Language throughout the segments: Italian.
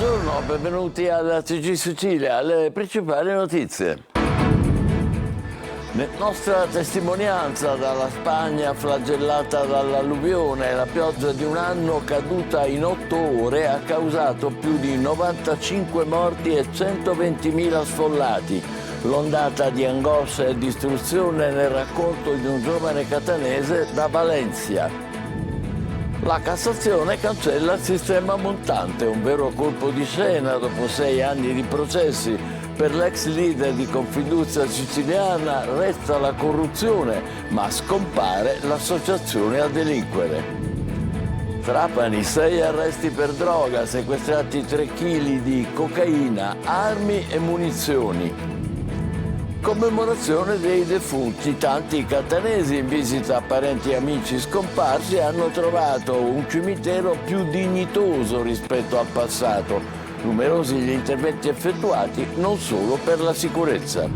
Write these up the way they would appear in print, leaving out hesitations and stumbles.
Buongiorno, benvenuti alla TG Sicilia, le principali notizie. Nostra testimonianza dalla Spagna flagellata dall'alluvione, la pioggia di un anno caduta in 8 ore ha causato più di 95 morti e 120.000 sfollati. L'ondata di angoscia e distruzione nel racconto di un giovane catanese da Valencia. La Cassazione cancella il sistema montante, un vero colpo di scena dopo 6 anni di processi. Per l'ex leader di Confindustria Siciliana resta la corruzione, ma scompare l'associazione a delinquere. Trapani, 6 arresti per droga, sequestrati 3 kg di cocaina, armi e munizioni. Commemorazione dei defunti. Tanti catanesi in visita a parenti e amici scomparsi hanno trovato un cimitero più dignitoso rispetto al passato. Numerosi gli interventi effettuati non solo per la sicurezza.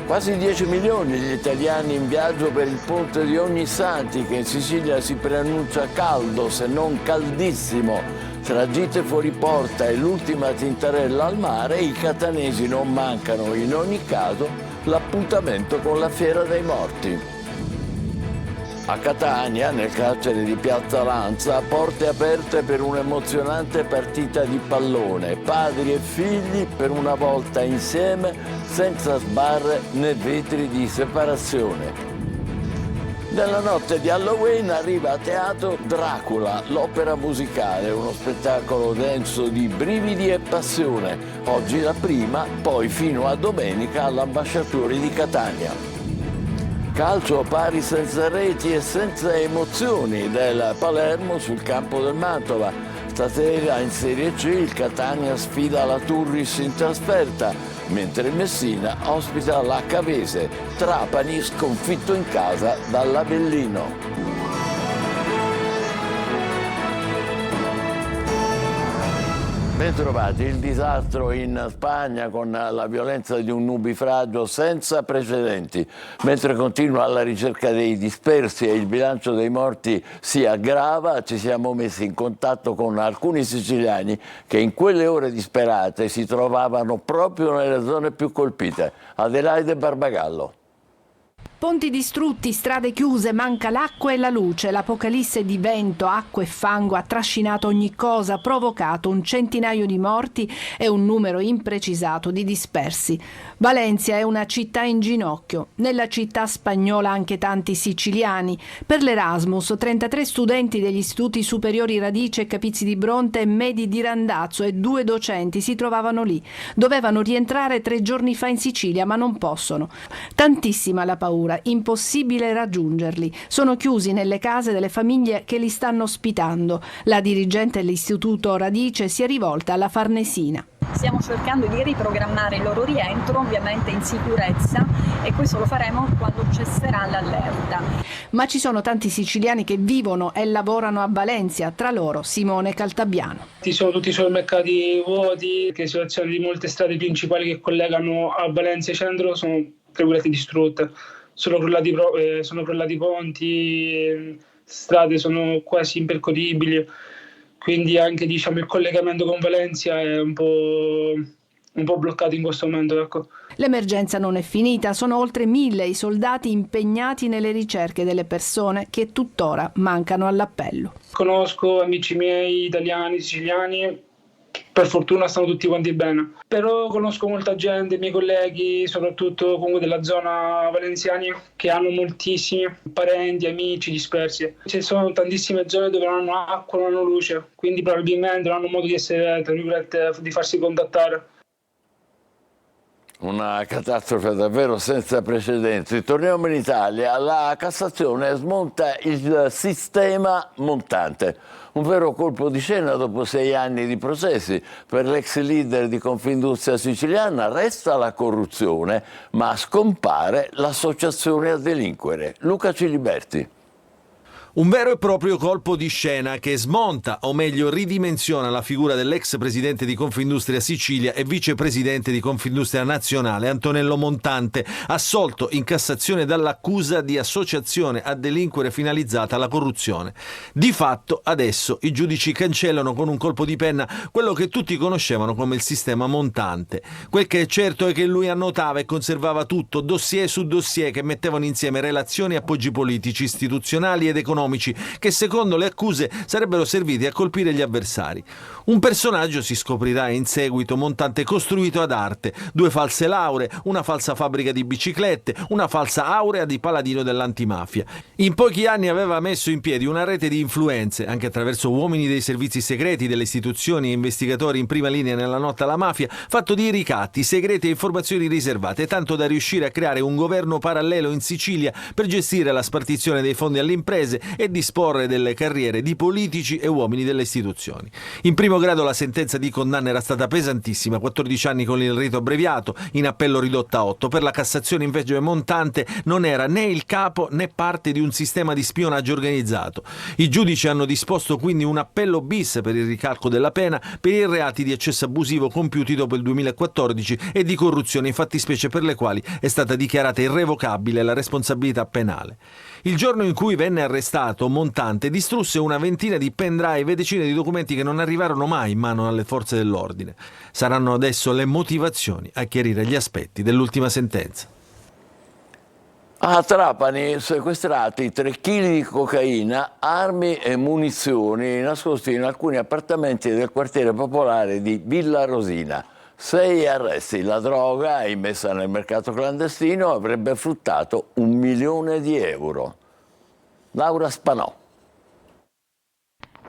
Quasi 10 milioni gli italiani in viaggio per il ponte di Ognissanti, che in Sicilia si preannuncia caldo, se non caldissimo. Tra gite fuori porta e l'ultima tintarella al mare, i catanesi non mancano in ogni caso l'appuntamento con la Fiera dei Morti. A Catania, nel carcere di Piazza Lanza, porte aperte per un'emozionante partita di pallone. Padri e figli per una volta insieme, senza sbarre né vetri di separazione. Nella notte di Halloween arriva a teatro Dracula, l'opera musicale, uno spettacolo denso di brividi e passione. Oggi la prima, poi fino a domenica all'Ambasciatore di Catania. Calcio pari senza reti e senza emozioni del Palermo sul campo del Mantova. Stasera in Serie C il Catania sfida la Turris in trasferta, mentre il Messina ospita la Cavese. Trapani sconfitto in casa dall'Avellino. Bentrovati. Il disastro in Spagna con la violenza di un nubifragio senza precedenti. Mentre continua la ricerca dei dispersi e il bilancio dei morti si aggrava, ci siamo messi in contatto con alcuni siciliani che in quelle ore disperate si trovavano proprio nelle zone più colpite. Adelaide Barbagallo. Ponti distrutti, strade chiuse, manca l'acqua e la luce. L'apocalisse di vento, acqua e fango ha trascinato ogni cosa, ha provocato un centinaio di morti e un numero imprecisato di dispersi. Valencia è una città in ginocchio. Nella città spagnola anche tanti siciliani. Per l'Erasmus, 33 studenti degli istituti superiori Radice e Capizzi di Bronte e Medi di Randazzo e 2 docenti si trovavano lì. Dovevano rientrare 3 giorni fa in Sicilia, ma non possono. Tantissima la paura. Impossibile raggiungerli. Sono chiusi nelle case delle famiglie che li stanno ospitando. La dirigente dell'istituto Radice si è rivolta alla Farnesina. Stiamo cercando di riprogrammare il loro rientro, ovviamente in sicurezza, e questo lo faremo quando cesserà l'allerta. Ma ci sono tanti siciliani che vivono e lavorano a Valencia, tra loro Simone Caltabiano. Ci sono tutti i supermercati vuoti, le situazioni di molte strade principali che collegano a Valencia centro sono tra virgolette distrutte. Sono crollati ponti, strade sono quasi impercorribili, quindi anche il collegamento con Valencia è un po' bloccato in questo momento. Ecco. L'emergenza non è finita, sono oltre 1000 i soldati impegnati nelle ricerche delle persone che tuttora mancano all'appello. Conosco amici miei italiani, siciliani. Per fortuna stanno tutti quanti bene, però conosco molta gente, i miei colleghi, soprattutto comunque della zona valenziani, che hanno moltissimi parenti, amici dispersi. Ci sono tantissime zone dove non hanno acqua, non hanno luce, quindi probabilmente non hanno modo di essere, tra virgolette, di farsi contattare. Una catastrofe davvero senza precedenti. Torniamo in Italia. La Cassazione smonta il sistema montante. Un vero colpo di scena dopo 6 anni di processi. Per l'ex leader di Confindustria Siciliana resta la corruzione, ma scompare l'associazione a delinquere. Luca Ciliberti. Un vero e proprio colpo di scena che smonta, o meglio ridimensiona, la figura dell'ex presidente di Confindustria Sicilia e vicepresidente di Confindustria Nazionale Antonello Montante, assolto in Cassazione dall'accusa di associazione a delinquere finalizzata alla corruzione. Di fatto, adesso i giudici cancellano con un colpo di penna quello che tutti conoscevano come il sistema Montante. Quel che è certo è che lui annotava e conservava tutto, dossier su dossier, che mettevano insieme relazioni e appoggi politici, istituzionali ed economici che secondo le accuse sarebbero serviti a colpire gli avversari. Un personaggio, si scoprirà in seguito, Montante costruito ad arte: 2 false lauree, una falsa fabbrica di biciclette, una falsa aurea di paladino dell'antimafia. In pochi anni aveva messo in piedi una rete di influenze, anche attraverso uomini dei servizi segreti, delle istituzioni e investigatori in prima linea nella lotta alla mafia, fatto di ricatti, segreti e informazioni riservate, tanto da riuscire a creare un governo parallelo in Sicilia per gestire la spartizione dei fondi alle imprese e disporre delle carriere di politici e uomini delle istituzioni. In primo grado la sentenza di condanna era stata pesantissima, 14 anni con il rito abbreviato, in appello ridotta a 8. Per la Cassazione invece Montante non era né il capo né parte di un sistema di spionaggio organizzato. I giudici hanno disposto quindi un appello bis per il ricalco della pena per i reati di eccesso abusivo compiuti dopo il 2014 e di corruzione, in fattispecie per le quali è stata dichiarata irrevocabile la responsabilità penale. Il giorno in cui venne arrestato, Montante distrusse una ventina di pendrive e decine di documenti che non arrivarono mai in mano alle forze dell'ordine. Saranno adesso le motivazioni a chiarire gli aspetti dell'ultima sentenza. A Trapani sequestrati 3 kg di cocaina, armi e munizioni nascosti in alcuni appartamenti del quartiere popolare di Villa Rosina. 6 arresti. La droga, immessa nel mercato clandestino, avrebbe fruttato 1 milione di euro. Laura Spanò.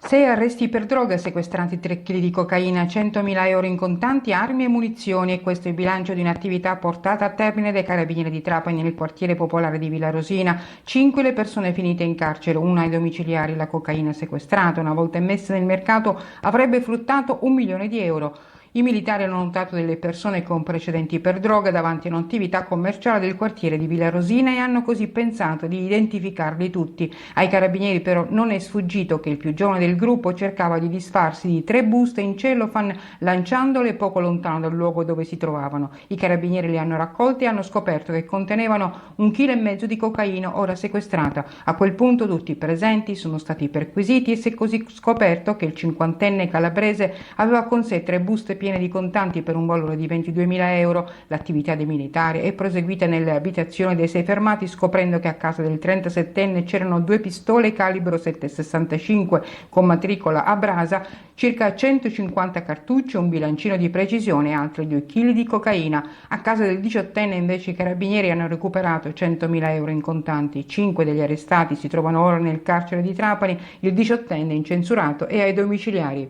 6 arresti per droga, sequestrati 3 kg di cocaina, 100.000 euro in contanti, armi e munizioni. E questo è il bilancio di un'attività portata a termine dai carabinieri di Trapani nel quartiere popolare di Villa Rosina. 5 le persone finite in carcere, 1 ai domiciliari. La cocaina sequestrata, una volta immessa nel mercato, avrebbe fruttato 1 milione di euro. I militari hanno notato delle persone con precedenti per droga davanti a un'attività commerciale del quartiere di Villa Rosina e hanno così pensato di identificarli tutti. Ai carabinieri però non è sfuggito che il più giovane del gruppo cercava di disfarsi di 3 buste in cellofan lanciandole poco lontano dal luogo dove si trovavano. I carabinieri le hanno raccolte e hanno scoperto che contenevano 1,5 kg di cocaina ora sequestrata. A quel punto tutti i presenti sono stati perquisiti e si è così scoperto che il 50enne calabrese aveva con sé 3 buste piene di contanti per un valore di 22.000 euro. L'attività dei militari è proseguita nelle abitazioni dei 6 fermati, scoprendo che a casa del 37enne c'erano 2 pistole calibro 7,65 con matricola a brasa, circa 150 cartucce, un bilancino di precisione e altri 2 kg di cocaina. A casa del 18enne invece i carabinieri hanno recuperato 100.000 euro in contanti. 5 degli arrestati si trovano ora nel carcere di Trapani, il 18enne incensurato e ai domiciliari.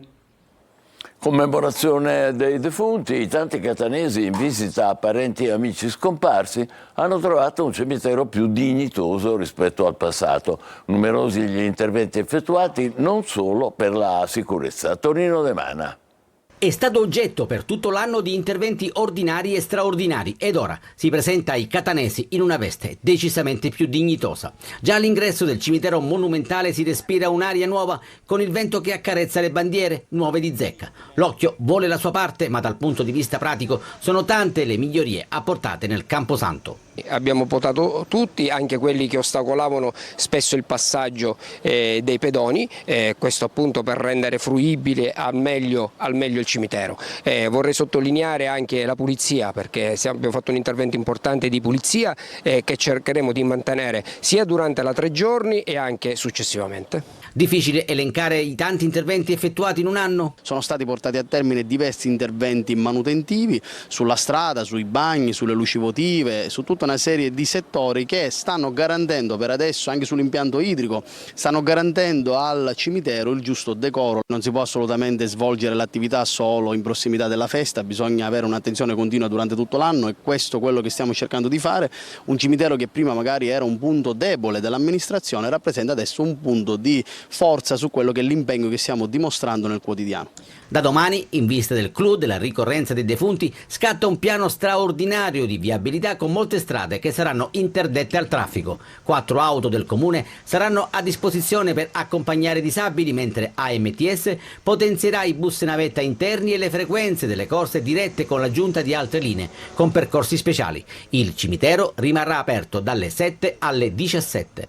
Commemorazione dei defunti. I tanti catanesi in visita a parenti e amici scomparsi hanno trovato un cimitero più dignitoso rispetto al passato. Numerosi gli interventi effettuati, non solo per la sicurezza. Tonino De Mana. È stato oggetto per tutto l'anno di interventi ordinari e straordinari ed ora si presenta ai catanesi in una veste decisamente più dignitosa. Già all'ingresso del cimitero monumentale si respira un'aria nuova con il vento che accarezza le bandiere nuove di zecca. L'occhio vuole la sua parte, ma dal punto di vista pratico sono tante le migliorie apportate nel Camposanto. Abbiamo potato tutti, anche quelli che ostacolavano spesso il passaggio dei pedoni, questo appunto per rendere fruibile al meglio il cimitero. Vorrei sottolineare anche la pulizia, perché abbiamo fatto un intervento importante di pulizia che cercheremo di mantenere sia durante la 3 giorni e anche successivamente. Difficile elencare i tanti interventi effettuati in un anno? Sono stati portati a termine diversi interventi manutentivi sulla strada, sui bagni, sulle luci votive, su tutta una serie di settori che stanno garantendo per adesso, anche sull'impianto idrico, stanno garantendo al cimitero il giusto decoro. Non si può assolutamente svolgere l'attività solo in prossimità della festa, bisogna avere un'attenzione continua durante tutto l'anno e questo è quello che stiamo cercando di fare. Un cimitero che prima magari era un punto debole dell'amministrazione rappresenta adesso un punto di forza su quello che è l'impegno che stiamo dimostrando nel quotidiano. Da domani, in vista del clou della ricorrenza dei defunti, scatta un piano straordinario di viabilità con molte strade strade che saranno interdette al traffico. 4 auto del comune saranno a disposizione per accompagnare i disabili, mentre AMTS potenzierà i bus navetta interni e le frequenze delle corse dirette con l'aggiunta di altre linee con percorsi speciali. Il cimitero rimarrà aperto dalle 7 alle 17.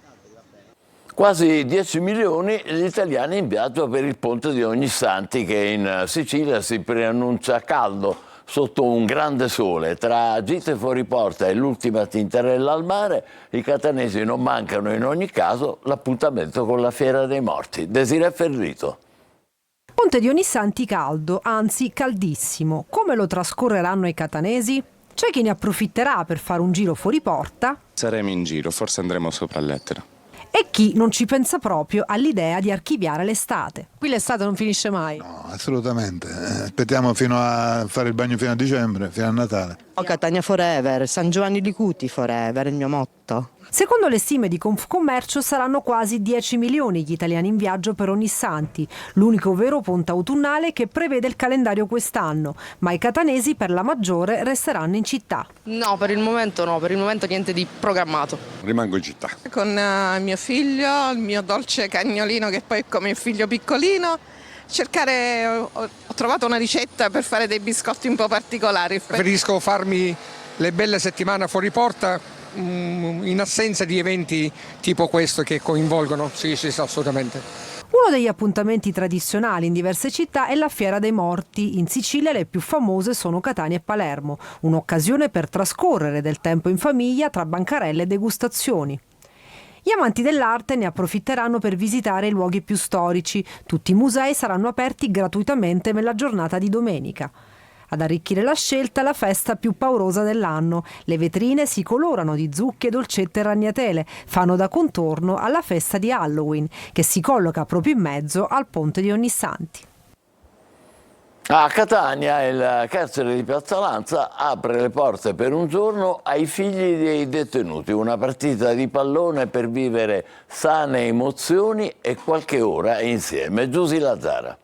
Quasi 10 milioni gli italiani in viaggio per il ponte di Ognissanti, che in Sicilia si preannuncia caldo sotto un grande sole. Tra gite fuori porta e l'ultima tintarella al mare, i catanesi non mancano in ogni caso l'appuntamento con la Fiera dei Morti. Desiree Ferrito. Ponte di Ognissanti caldo, anzi caldissimo. Come lo trascorreranno i catanesi? C'è chi ne approfitterà per fare un giro fuori porta. Saremo in giro, forse andremo sopra all'Ettera. E chi non ci pensa proprio all'idea di archiviare l'estate. Qui l'estate non finisce mai. No, assolutamente. Aspettiamo fino a fare il bagno fino a dicembre, fino a Natale. Catania forever, San Giovanni di Cuti forever, il mio motto. Secondo le stime di Confcommercio saranno quasi 10 milioni gli italiani in viaggio per Ognissanti, l'unico vero ponte autunnale che prevede il calendario quest'anno, ma i catanesi per la maggiore resteranno in città. No, per il momento niente di programmato. Rimango in città. Con mio figlio, il mio dolce cagnolino che poi è come il figlio piccolino. Ho trovato una ricetta per fare dei biscotti un po' particolari. Preferisco farmi le belle settimane fuori porta in assenza di eventi tipo questo che coinvolgono, sì, assolutamente. Uno degli appuntamenti tradizionali in diverse città è la Fiera dei Morti. In Sicilia le più famose sono Catania e Palermo, un'occasione per trascorrere del tempo in famiglia tra bancarelle e degustazioni. Gli amanti dell'arte ne approfitteranno per visitare i luoghi più storici. Tutti i musei saranno aperti gratuitamente nella giornata di domenica. Ad arricchire la scelta la festa più paurosa dell'anno. Le vetrine si colorano di zucche, dolcette e ragnatele, fanno da contorno alla festa di Halloween, che si colloca proprio in mezzo al ponte di Ognissanti. A Catania il carcere di Piazza Lanza apre le porte per un giorno ai figli dei detenuti, una partita di pallone per vivere sane emozioni e qualche ora insieme. Giusy Lazzara.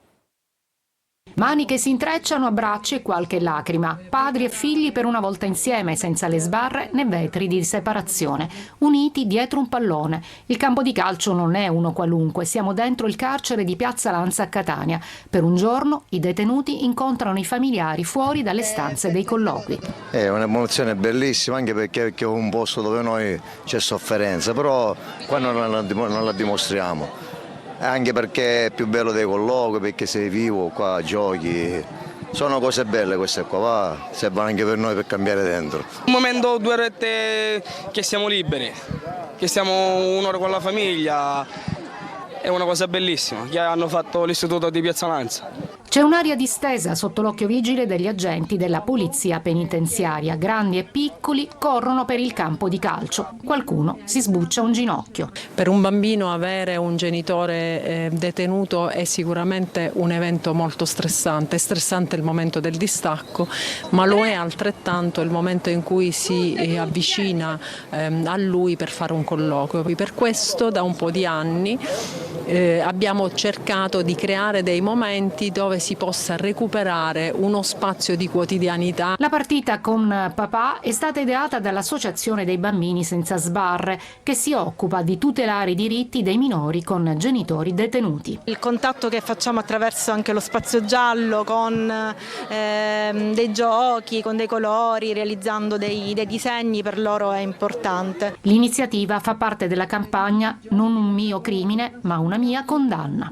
Mani che si intrecciano, abbracci e qualche lacrima. Padri e figli per una volta insieme, senza le sbarre né vetri di separazione. Uniti dietro un pallone. Il campo di calcio non è uno qualunque. Siamo dentro il carcere di Piazza Lanza a Catania. Per un giorno i detenuti incontrano i familiari fuori dalle stanze dei colloqui. È un'emozione bellissima, anche perché è un posto dove noi c'è sofferenza, però qua non la dimostriamo. Anche perché è più bello dei colloqui, perché sei vivo qua, giochi, sono cose belle queste qua, servono anche per noi per cambiare dentro. Un momento, 2 orette che siamo liberi, che stiamo un'ora con la famiglia, è una cosa bellissima, che hanno fatto l'istituto di Piazza Lanza. C'è un'aria distesa sotto l'occhio vigile degli agenti della polizia penitenziaria. Grandi e piccoli corrono per il campo di calcio. Qualcuno si sbuccia un ginocchio. Per un bambino avere un genitore detenuto è sicuramente un evento molto stressante. È stressante il momento del distacco, ma lo è altrettanto il momento in cui si avvicina a lui per fare un colloquio. Per questo da un po' di anni abbiamo cercato di creare dei momenti dove si possa recuperare uno spazio di quotidianità. La partita con papà è stata ideata dall'Associazione dei Bambini Senza Sbarre, che si occupa di tutelare i diritti dei minori con genitori detenuti. Il contatto che facciamo attraverso anche lo spazio giallo, con dei giochi, con dei colori, realizzando dei disegni, per loro è importante. L'iniziativa fa parte della campagna Non un mio crimine, ma una mia condanna.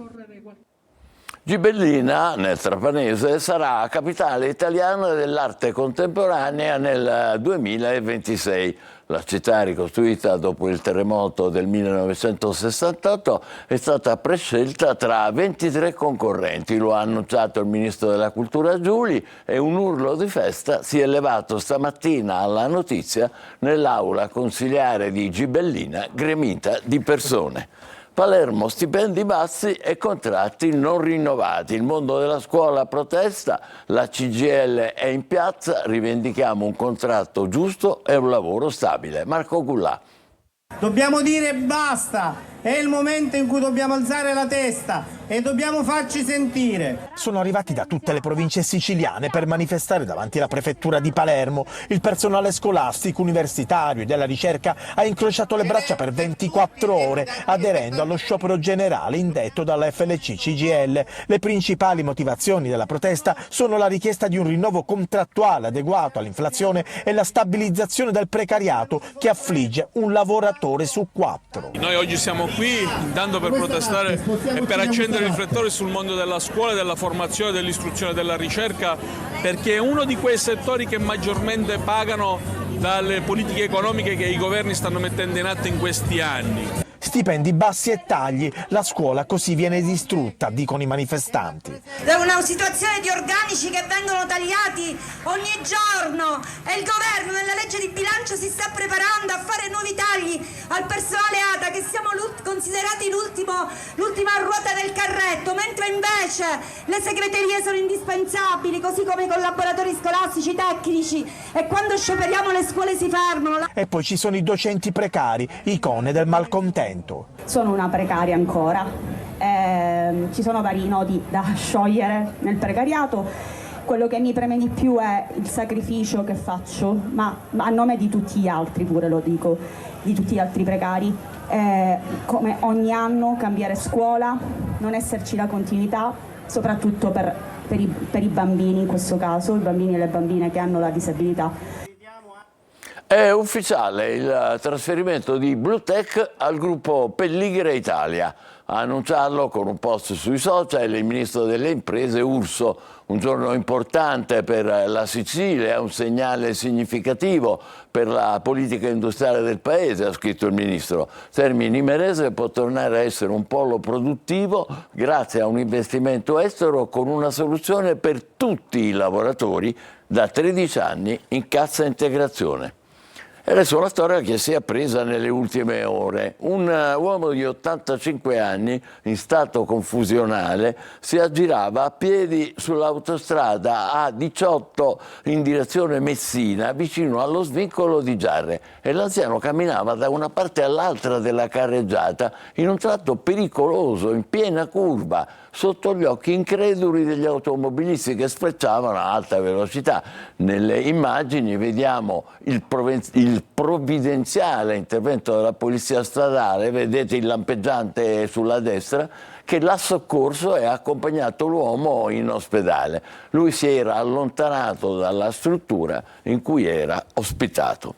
Gibellina, nel Trapanese, sarà capitale italiana dell'arte contemporanea nel 2026. La città, ricostruita dopo il terremoto del 1968, è stata prescelta tra 23 concorrenti. Lo ha annunciato il ministro della Cultura Giuli e un urlo di festa si è levato stamattina alla notizia nell'aula consiliare di Gibellina, gremita di persone. Palermo, stipendi bassi e contratti non rinnovati. Il mondo della scuola protesta, la CGIL è in piazza, rivendichiamo un contratto giusto e un lavoro stabile. Marco Gullà. Dobbiamo dire basta È il momento in cui dobbiamo alzare la testa e dobbiamo farci sentire. Sono arrivati da tutte le province siciliane per manifestare davanti alla prefettura di Palermo. Il personale scolastico, universitario e della ricerca ha incrociato le braccia per 24 ore, aderendo allo sciopero generale indetto dalla FLC-CGIL. Le principali motivazioni della protesta sono la richiesta di un rinnovo contrattuale adeguato all'inflazione e la stabilizzazione del precariato che affligge un lavoratore su 4. Noi oggi siamo qui intanto per protestare e per accendere i riflettori sul mondo della scuola, della formazione, dell'istruzione e della ricerca, perché è uno di quei settori che maggiormente pagano dalle politiche economiche che i governi stanno mettendo in atto in questi anni. Stipendi bassi e tagli, la scuola così viene distrutta, dicono i manifestanti. È una situazione di organici che vengono tagliati ogni giorno e il governo nella legge di bilancio si sta preparando a fare nuovi tagli al personale ATA, che siamo considerati l'ultima ruota del carretto, mentre invece le segreterie sono indispensabili, così come i collaboratori scolastici, tecnici, e quando scioperiamo le scuole si fermano. E poi ci sono i docenti precari, icone del malcontento. Sono una precaria ancora, ci sono vari nodi da sciogliere nel precariato. Quello che mi preme di più è il sacrificio che faccio, ma a nome di tutti gli altri, pure lo dico, di tutti gli altri precari, come ogni anno cambiare scuola, non esserci la continuità, soprattutto per i bambini, in questo caso, i bambini e le bambine che hanno la disabilità. È ufficiale il trasferimento di Bluetech al gruppo Pelligre Italia. A annunciarlo con un post sui social il ministro delle imprese Urso. Un giorno importante per la Sicilia, un segnale significativo per la politica industriale del paese, ha scritto il ministro. Termini Imerese può tornare a essere un polo produttivo grazie a un investimento estero con una soluzione per tutti i lavoratori da 13 anni in cassa integrazione. E adesso una storia che si è appresa nelle ultime ore. Un uomo di 85 anni in stato confusionale si aggirava a piedi sull'autostrada A18 in direzione Messina, vicino allo svincolo di Giarre, e l'anziano camminava da una parte all'altra della carreggiata in un tratto pericoloso, in piena curva, sotto gli occhi increduli degli automobilisti che sfrecciavano a alta velocità. Nelle immagini vediamo il provvidenziale intervento della polizia stradale, vedete il lampeggiante sulla destra, che l'ha soccorso e ha accompagnato l'uomo in ospedale. Lui si era allontanato dalla struttura in cui era ospitato.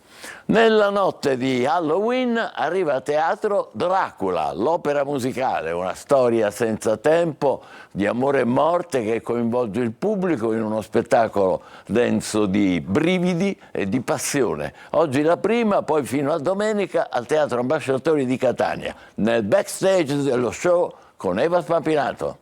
Nella notte di Halloween arriva a teatro Dracula, l'opera musicale, una storia senza tempo di amore e morte che coinvolge il pubblico in uno spettacolo denso di brividi e di passione. Oggi la prima, poi fino a domenica al Teatro Ambasciatori di Catania, nel backstage dello show con Eva Spampinato.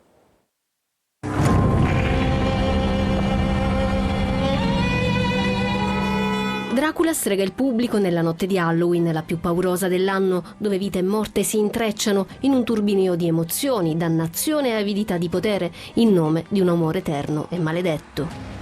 Dracula strega il pubblico nella notte di Halloween, la più paurosa dell'anno, dove vita e morte si intrecciano in un turbinio di emozioni, dannazione e avidità di potere in nome di un amore eterno e maledetto.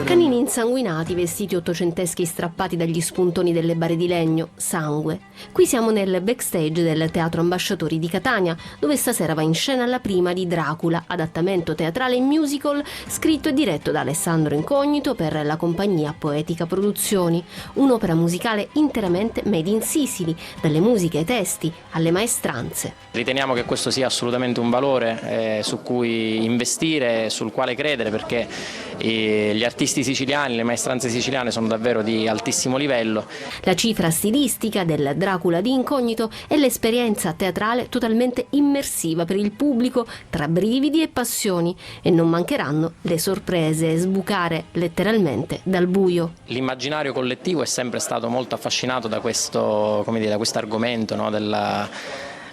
Canini insanguinati, vestiti ottocenteschi strappati dagli spuntoni delle bare di legno, sangue. Qui siamo nel backstage del Teatro Ambasciatori di Catania, dove stasera va in scena la prima di Dracula, adattamento teatrale in musical scritto e diretto da Alessandro Incognito per la compagnia Poetica Produzioni, un'opera musicale interamente made in Sicily, dalle musiche ai testi alle maestranze. Riteniamo che questo sia assolutamente un valore su cui investire, sul quale credere, perché gli artisti siciliani, le maestranze siciliane sono davvero di altissimo livello. La cifra stilistica del Dracula di Incognito è l'esperienza teatrale totalmente immersiva per il pubblico, tra brividi e passioni, e non mancheranno le sorprese, sbucare letteralmente dal buio. L'immaginario collettivo è sempre stato molto affascinato da questo, da questo argomento, no?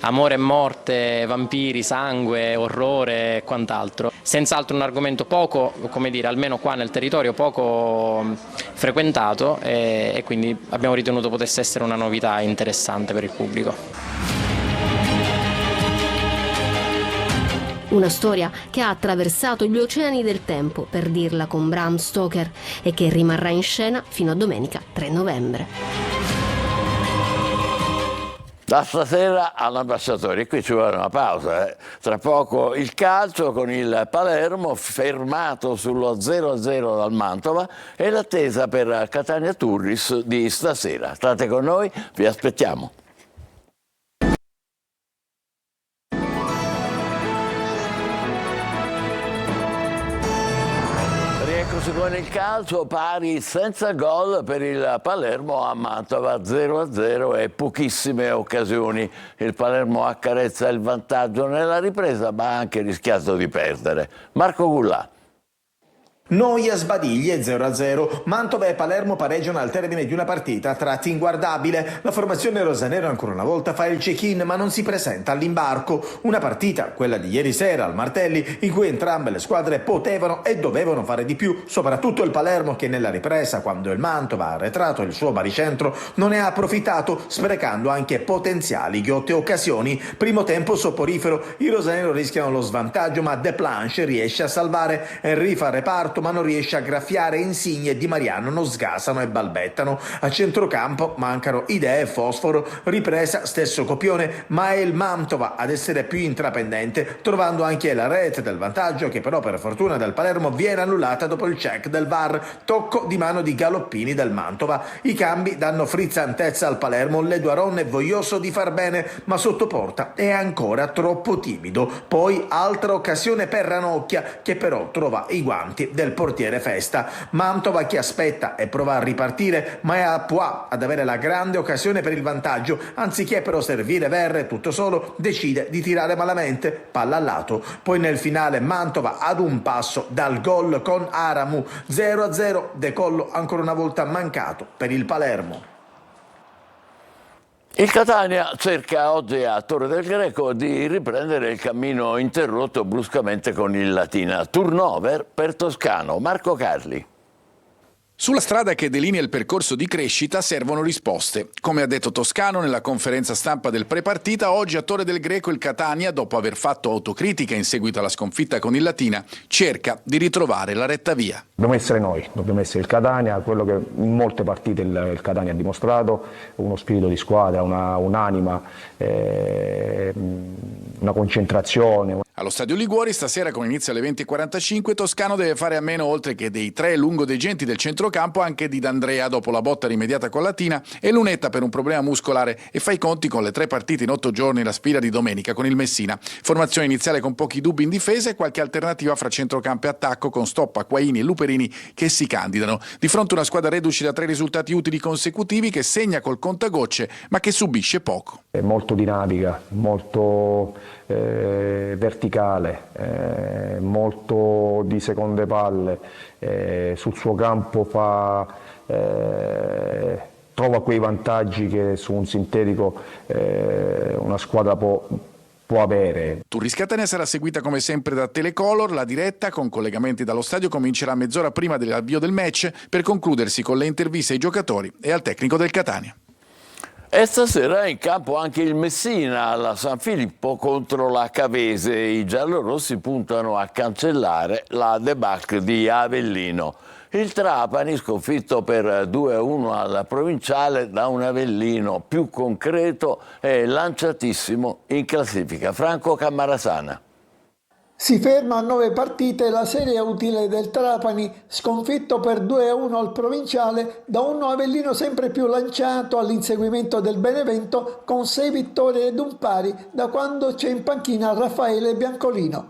Amore e morte, vampiri, sangue, orrore e quant'altro. Senz'altro un argomento poco, almeno qua nel territorio, poco frequentato e quindi abbiamo ritenuto potesse essere una novità interessante per il pubblico. Una storia che ha attraversato gli oceani del tempo, per dirla con Bram Stoker, e che rimarrà in scena fino a domenica 3 novembre. Da stasera all'Ambasciatore, qui ci vuole una pausa. Tra poco il calcio con il Palermo fermato sullo 0-0 dal Mantova e l'attesa per Catania Turris di stasera. State con noi, vi aspettiamo. Eccoci con il calcio, pari senza gol per il Palermo a Mantova, 0-0 e pochissime occasioni. Il Palermo accarezza il vantaggio nella ripresa, ma ha anche rischiato di perdere. Marco Gullà. Noia sbadiglie 0-0. Mantova e Palermo pareggiano al termine di una partita a tratti inguardabile. La formazione rosanera ancora una volta fa il check-in ma non si presenta all'imbarco. Una partita, quella di ieri sera al Martelli, in cui entrambe le squadre potevano e dovevano fare di più, soprattutto il Palermo che nella ripresa, quando il Mantova ha arretrato il suo baricentro, non ne ha approfittato, sprecando anche potenziali ghiotte occasioni. Primo tempo soporifero, i rosanero rischiano lo svantaggio ma De Planche riesce a salvare. Henry fa reparto ma non riesce a graffiare, Insigne e Di Mariano non sgasano e balbettano. A centrocampo mancano idee e fosforo, ripresa stesso copione, ma è il Mantova ad essere più intraprendente, trovando anche la rete del vantaggio che però per fortuna del Palermo viene annullata dopo il check del VAR. Tocco di mano di Galoppini del Mantova. I cambi danno frizzantezza al Palermo, Leduaron è voglioso di far bene ma sotto porta è ancora troppo timido. Poi altra occasione per Ranocchia che però trova i guanti del portiere Festa. Mantova che aspetta e prova a ripartire ma è a Poix ad avere la grande occasione per il vantaggio, anziché però servire Verre tutto solo decide di tirare malamente, palla al lato. Poi nel finale Mantova ad un passo dal gol con Aramu, 0-0, decollo ancora una volta mancato per il Palermo. Il Catania cerca oggi a Torre del Greco di riprendere il cammino interrotto bruscamente con il Latina. Turnover per Toscano. Marco Carli. Sulla strada che delinea il percorso di crescita servono risposte. Come ha detto Toscano nella conferenza stampa del pre-partita, oggi a Torre del Greco il Catania, dopo aver fatto autocritica in seguito alla sconfitta con il Latina, cerca di ritrovare la retta via. Dobbiamo essere noi, dobbiamo essere il Catania, quello che in molte partite il Catania ha dimostrato, uno spirito di squadra, un'anima, una concentrazione. Allo Stadio Liguori stasera, con inizio alle 20:45, Toscano deve fare a meno, oltre che dei tre lungodegenti del centrocampo, anche di D'Andrea dopo la botta rimediata con Latina e Lunetta per un problema muscolare, e fa i conti con le 3 partite in 8 giorni, la sfida di domenica con il Messina. Formazione iniziale con pochi dubbi in difesa e qualche alternativa fra centrocampo e attacco con Stoppa, Quaini e Luperini che si candidano. Di fronte a una squadra reduce da 3 risultati utili consecutivi che segna col contagocce ma che subisce poco. È molto dinamica, molto verticale, molto di seconde palle, sul suo campo trova quei vantaggi che su un sintetico una squadra può avere. Turris Catania sarà seguita come sempre da Telecolor, la diretta con collegamenti dallo stadio comincerà mezz'ora prima dell'avvio del match per concludersi con le interviste ai giocatori e al tecnico del Catania. E stasera è in campo anche il Messina alla San Filippo contro la Cavese. I giallorossi puntano a cancellare la debacle di Avellino. Il Trapani, sconfitto per 2-1 al Provinciale, da un Avellino più concreto e lanciatissimo in classifica. Franco Cammarasana. Si ferma a 9 partite la serie utile del Trapani, sconfitto per 2-1 al Provinciale, da un Avellino sempre più lanciato all'inseguimento del Benevento, con 6 vittorie ed un pari da quando c'è in panchina Raffaele Biancolino.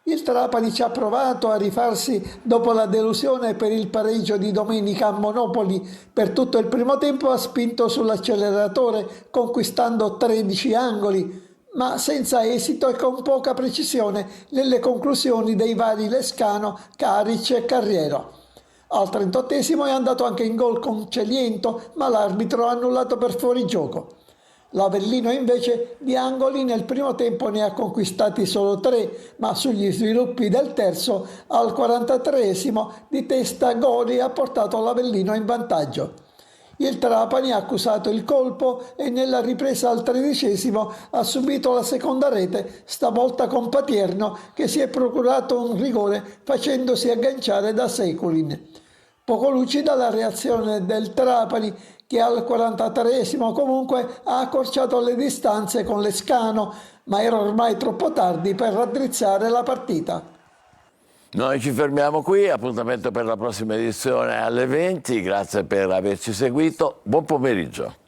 Il Trapani ci ha provato a rifarsi dopo la delusione per il pareggio di domenica a Monopoli. Per tutto il primo tempo ha spinto sull'acceleratore, conquistando 13 angoli, ma senza esito e con poca precisione nelle conclusioni dei vari Lescano, Caric e Carriero. Al 38esimo è andato anche in gol con Celiento, ma l'arbitro ha annullato per fuorigioco. L'Avellino invece di angoli nel primo tempo ne ha conquistati solo 3, ma sugli sviluppi del terzo, al 43esimo, di testa Gori ha portato l'Avellino in vantaggio. Il Trapani ha accusato il colpo e nella ripresa al 13° ha subito la seconda rete, stavolta con Patierno che si è procurato un rigore facendosi agganciare da Seculin. Poco lucida la reazione del Trapani che al 43° comunque ha accorciato le distanze con Lescano, ma era ormai troppo tardi per raddrizzare la partita. Noi ci fermiamo qui, appuntamento per la prossima edizione alle 20, grazie per averci seguito, buon pomeriggio.